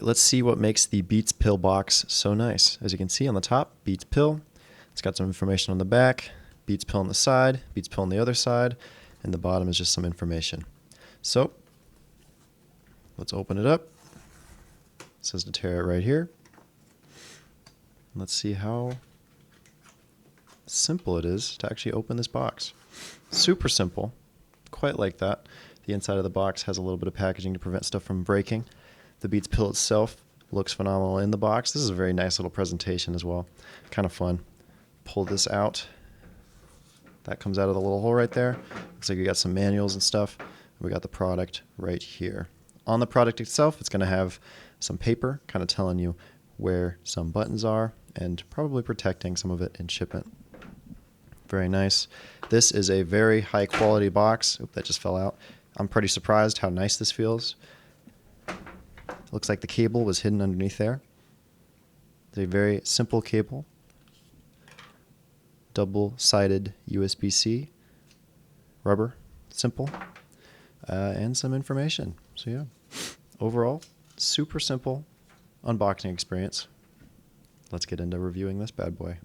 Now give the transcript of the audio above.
Let's see what makes the Beats Pill box so nice. As you can see on the top, Beats Pill. It's got some information on the back, Beats Pill on the side, Beats Pill on the other side, and the bottom is just some information. So let's open it up. It says to tear it right here. Let's see how simple it is to actually open this box. Super simple, quite like that. The inside of the box has a little bit of packaging to prevent stuff from breaking. The Beats Pill itself looks phenomenal in the box. This is a very nice little presentation as well. Kind of fun. Pull this out. That comes out of the little hole right there. Looks like we got some manuals and stuff. We got the product right here. On the product itself, it's going to have some paper kind of telling you where some buttons are and probably protecting some of it in shipment. Very nice. This is a very high quality box. Oop, that just fell out. I'm pretty surprised how nice this feels. Looks like the cable was hidden underneath there. It's a very simple cable. Double-sided USB-C. Rubber. Simple. And some information. So yeah, overall, super simple unboxing experience. Let's get into reviewing this bad boy.